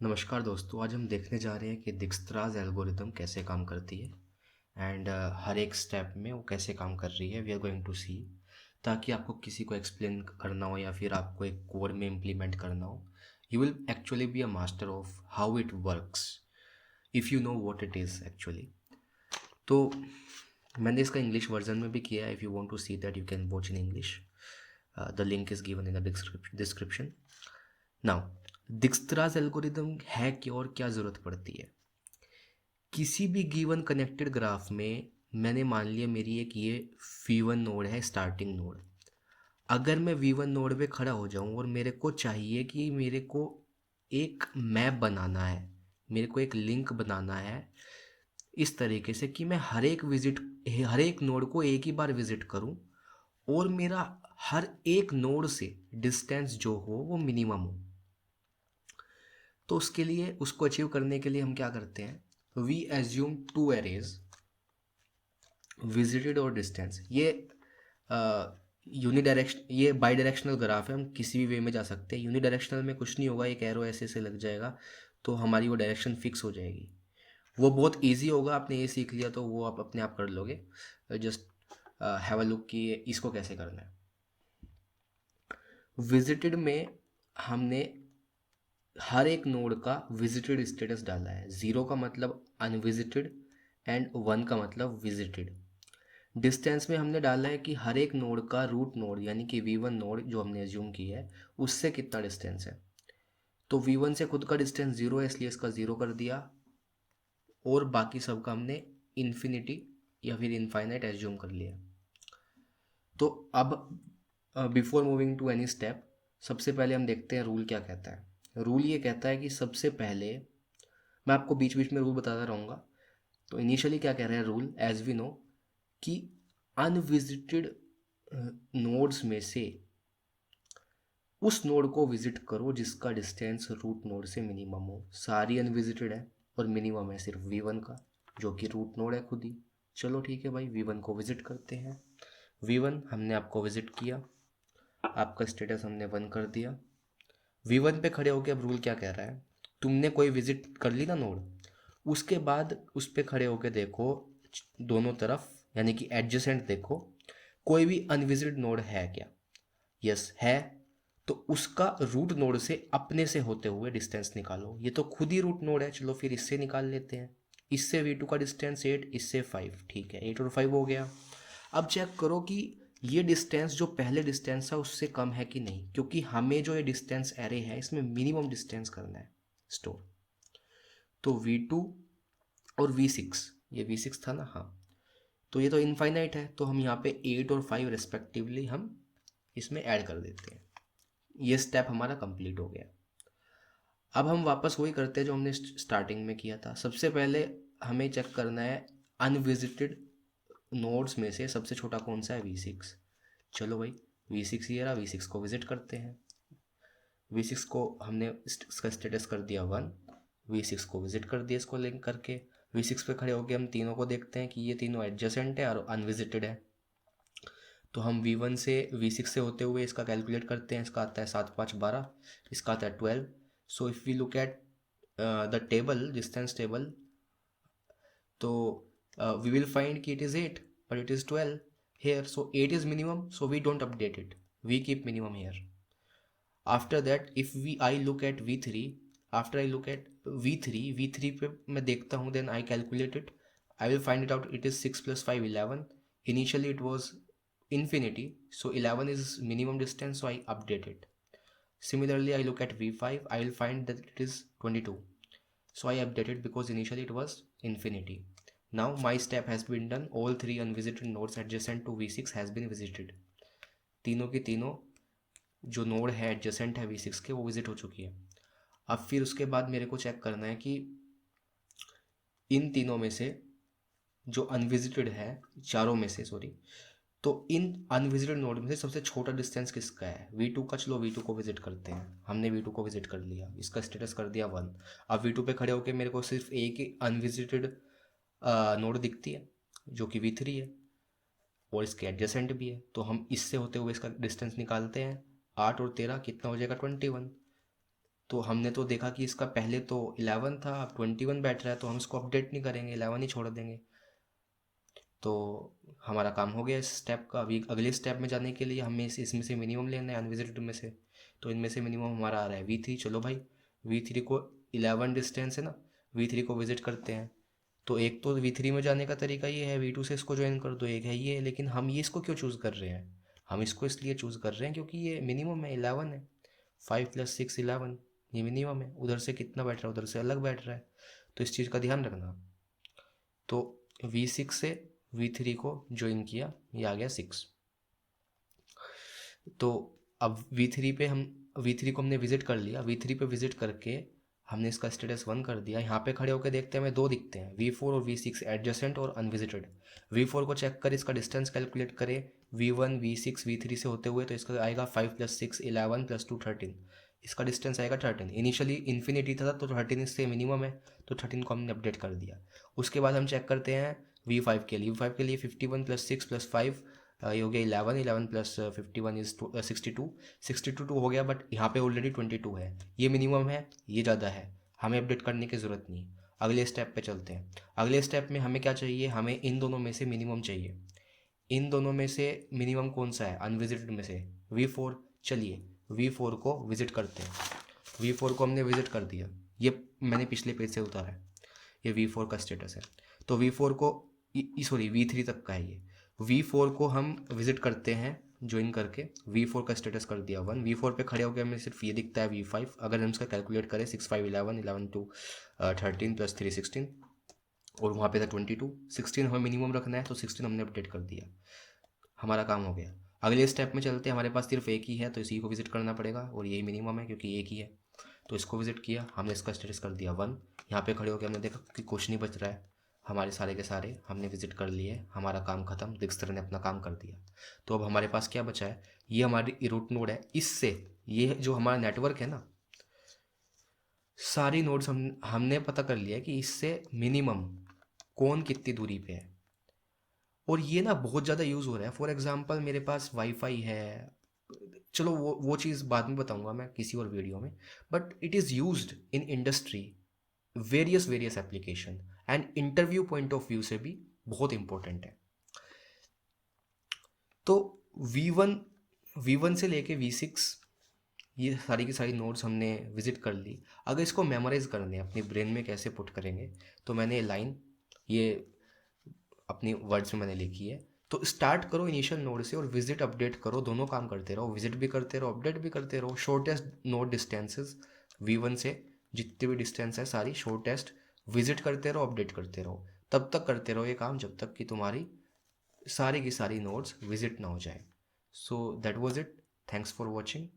नमस्कार दोस्तों, आज हम देखने जा रहे हैं कि दिक्स्त्राज एल्गोरिदम कैसे काम करती है एंड हर एक स्टेप में वो कैसे काम कर रही है वी आर गोइंग टू सी। ताकि आपको किसी को एक्सप्लेन करना हो या फिर आपको एक कोड में इम्प्लीमेंट करना हो, you will actually be a master of how it works if you know what it is actually. तो मैंने इसका इंग्लिश वर्जन में भी किया है। If you want to see that you can watch in English. The link is given in the description. Now, Dijkstra's algorithm है क्या और क्या ज़रूरत पड़ती है? किसी भी गिवन कनेक्टेड ग्राफ में मैंने मान लिया मेरी एक ये V1 नोड है, स्टार्टिंग नोड। अगर मैं V1 नोड पे खड़ा हो जाऊं और मेरे को चाहिए कि मेरे को एक मैप बनाना है, मेरे को एक लिंक बनाना है इस तरीके से कि मैं हर एक नोड को एक ही बार विजिट करूं और मेरा हर एक नोड से डिस्टेंस जो हो वो मिनिमम हो। तो उसके लिए, उसको अचीव करने के लिए हम क्या करते हैं, we assume two arrays, visited और डिस्टेंस। ये बाई डायरेक्शनल ग्राफ है, हम किसी भी वे में जा सकते हैं। यूनिडायरेक्शनल में कुछ नहीं होगा, एक एरो ऐसे ऐसे लग जाएगा तो हमारी वो डायरेक्शन फिक्स हो जाएगी। वो बहुत इजी होगा, आपने ये सीख लिया तो वो आप अपने आप कर लोगे। जस्ट हैव अ लुक कि इसको कैसे करना है। विजिटेड में हमने हर एक नोड का विजिटेड स्टेटस डाला है। ज़ीरो का मतलब अनविजिटेड एंड वन का मतलब विजिटेड। डिस्टेंस में हमने डाला है कि हर एक नोड का रूट नोड यानी कि V1 नोड जो हमने एज्यूम की है उससे कितना डिस्टेंस है। तो V1 से खुद का डिस्टेंस ज़ीरो है, इसलिए इसका ज़ीरो कर दिया और बाकी सब का हमने इन्फिनिटी या फिर इनफाइनाइट एज्यूम कर लिया। तो अब before moving to any step, सबसे पहले हम देखते हैं रूल क्या कहता है। रूल ये कहता है कि सबसे पहले, मैं आपको बीच बीच में रूल बताता रहूँगा। तो इनिशियली क्या कह रहा है रूल, एज वी नो, कि अनविजिटेड नोड्स में से उस नोड को विजिट करो जिसका डिस्टेंस रूट नोड से मिनिमम हो। सारी अनविजिटेड है और मिनिमम है सिर्फ V1 का, जो कि रूट नोड है खुद ही। चलो ठीक है भाई, V1 को विजिट करते हैं। V1 हमने आपको विजिट किया, आपका स्टेटस हमने 1 कर दिया। V1 पे खड़े होके अब रूल क्या कह रहा है, तुमने कोई विजिट कर ली ना नोड, उसके बाद उस पे खड़े होके देखो दोनों तरफ, यानी कि एडजेसेंट देखो, कोई भी अनविजिटेड नोड है क्या। यस है, तो उसका रूट नोड से अपने से होते हुए डिस्टेंस निकालो। ये तो खुद ही रूट नोड है, चलो फिर इससे निकाल लेते हैं। इससे V2 का डिस्टेंस 8, इससे 5, ठीक है 8 और 5 हो गया। अब चेक करो कि ये डिस्टेंस जो पहले डिस्टेंस है उससे कम है कि नहीं, क्योंकि हमें जो ये डिस्टेंस एरे है इसमें मिनिमम डिस्टेंस करना है स्टोर। तो V2 और V6, ये V6 था ना, हाँ। तो ये तो इनफाइनाइट है, तो हम यहाँ पे 8 और 5 रेस्पेक्टिवली हम इसमें ऐड कर देते हैं। ये स्टेप हमारा कंप्लीट हो गया। अब हम वापस वही करते हैं जो हमने स्टार्टिंग में किया था। सबसे पहले हमें चेक करना है अनविजिटेड नोड्स में से सबसे छोटा कौन सा है, V6। चलो भाई, V6 ये रहा, V6 को विजिट करते हैं। V6 को हमने इसका स्टेटस कर दिया 1, V6 को विजिट कर दिया इसको लिंक करके। V6 पे खड़े होके हम तीनों को देखते हैं कि ये तीनों एडजेसेंट है और अनविजिटेड है। तो हम V1 से V6 से होते हुए इसका कैलकुलेट करते हैं। इसका आता है 7 5 12, इसका आता है 12। So if we look at the table, distance table, तो वी विल फाइंड कि it is 8 but it is 12 here. So 8 is minimum, so we don't update it, we keep minimum here. After that, if we I look at V3, after I look at V3 पे मैं देखता हूँ, then I calculate it, I will find it out, it is 6 plus 5 11। Initially it was infinity, so 11 is minimum distance, so I update it. Similarly, I look at V5, I will find that it is 22, so I update it because initially it was infinity. Now my step has been done, all three unvisited nodes adjacent to V6 has been visited। तीनों की तीनों जो node है adjacent है V6 के, वो visit हो चुकी है। अब फिर उसके बाद मेरे को चेक करना है कि इन तीनों में से जो अनविजिटेड है, चारों में से सॉरी, तो इन अनविजिटेड नोड में से सबसे छोटा डिस्टेंस किसका है, V2 का। चलो V2 को विजिट करते हैं, हमने V2 को विजिट कर लिया, इसका स्टेटस कर दिया 1। अब V2 पे खड़े होकर मेरे को सिर्फ एक ही अनविजिटेड नोड दिखती है जो कि V3 है और इसके एडजेसेंट भी है, तो हम इससे होते हुए इसका डिस्टेंस निकालते हैं। 8 और 13 कितना हो जाएगा, 21। तो हमने तो देखा कि इसका पहले तो 11 था, अब 21 बैठ रहा है, तो हम इसको अपडेट नहीं करेंगे, 11 ही छोड़ देंगे। तो हमारा काम हो गया इस स्टेप का। अभी अगले स्टेप में जाने के लिए हमें इसमें से मिनिमम लेना है अनविजिटेड में से। तो इनमें से मिनिमम हमारा आ रहा है V3। चलो भाई, V3 को 11 डिस्टेंस है ना, V3 को विजिट करते हैं। तो एक तो V3 में जाने का तरीका ये है, V2 से इसको ज्वाइन कर दो, एक है ये। लेकिन हम ये इसको क्यों चूज़ कर रहे हैं? हम इसको इसलिए चूज़ कर रहे हैं क्योंकि ये मिनिमम है, 11 है। 5 + 6 11, ये मिनिमम है। उधर से कितना बैठ रहा है, उधर से अलग बैठ रहा है। तो इस चीज़ का ध्यान रखना। तो V6 से V3 को ज्वाइन किया, ये आ गया 6। तो अब V3 पे हम, V3 को हमने विजिट कर लिया। V3 पे विजिट करके हमने इसका स्टेटस 1 कर दिया। यहाँ पे खड़े होकर देखते हैं, हमें दो दिखते हैं, V4 और V6, एडजेसेंट और अनविजिटेड। V4 को चेक कर, इसका डिस्टेंस कैलकुलेट करें V1 V6 V3 से होते हुए, तो इसका आएगा 5 + 6 11 + 2 13। इसका डिस्टेंस आएगा 13। इनिशियली इन्फिनिटी था तो 13 इससे मिनिमम है, तो 13 को हमने अपडेट कर दिया। उसके बाद हम चेक करते हैं V5 के लिए। V5 के लिए 51 + 6 + 5, ये हो गया 11, 11 + 51 इज 62। 62 हो गया, बट यहाँ पे ऑलरेडी 22 है, ये मिनिमम है, ये ज़्यादा है, हमें अपडेट करने की ज़रूरत नहीं। अगले स्टेप पे चलते हैं। अगले स्टेप में हमें क्या चाहिए? हमें इन दोनों में से मिनिमम चाहिए। इन दोनों में से मिनिमम कौन सा है अनविजिटेड में से? V4। चलिए V4 को विजिट करते हैं। V4 को हमने विजिट कर दिया, ये मैंने पिछले पेज से उतारा है, ये V4 का स्टेटस है। तो V4 को, सॉरी V3 तक का है ये। V4 को हम विजिट करते हैं ज्वाइन करके। V4 का स्टेटस कर दिया 1। V4 पे खड़े होकर हमें सिर्फ ये दिखता है V5। अगर हम इसका कैलकुलेट करें 6 5 11, 11 2 13 + 3 16, और वहाँ पे था 22। 16 हमें मिनिमम रखना है, तो 16 हमने अपडेट कर दिया, हमारा काम हो गया। अगले स्टेप में चलते हैं। हमारे पास सिर्फ एक ही है, तो इसी को विजिट करना पड़ेगा, और यही मिनिमम है क्योंकि एक ही है। तो इसको विजिट किया, हमने इसका स्टेटस कर दिया 1। यहाँ पे खड़े होकर हमने देखा कि कुछ नहीं बच रहा है, हमारे सारे के सारे हमने विजिट कर लिए, हमारा काम खत्म, डिक्सटर ने अपना काम कर दिया। तो अब हमारे पास क्या बचा है? ये हमारी रूट नोड है। इससे ये जो हमारा नेटवर्क है ना, सारी नोड्स हमने पता कर लिया कि इससे मिनिमम कौन कितनी दूरी पे है। और ये ना बहुत ज़्यादा यूज़ हो रहा है। फॉर एग्जांपल मेरे पास वाईफाई है, चलो वो चीज़ बाद में बताऊंगा मैं किसी और वीडियो में, but it is used in industry, various application, and interview point of view से भी बहुत इंपॉर्टेंट है। तो V1 से लेके V6, ये सारी की सारी नोट्स हमने विजिट कर ली। अगर इसको मेमोराइज करने अपनी ब्रेन में कैसे पुट करेंगे, तो मैंने लाइन ये अपनी वर्ड्स में मैंने लिखी है। तो स्टार्ट करो इनिशियल नोड से, और विजिट अपडेट करो, दोनों काम करते रहो, विजिट भी करते रहो, अपडेट भी करते रहो। शॉर्टेस्ट नोड डिस्टेंसेस V1 से जितने भी डिस्टेंस है सारी शॉर्टेस्ट, विजिट करते रहो, अपडेट करते रहो। तब तक करते रहो ये काम जब तक कि तुम्हारी सारी की सारी नोड्स विजिट ना हो जाए। So that was it. Thanks for watching.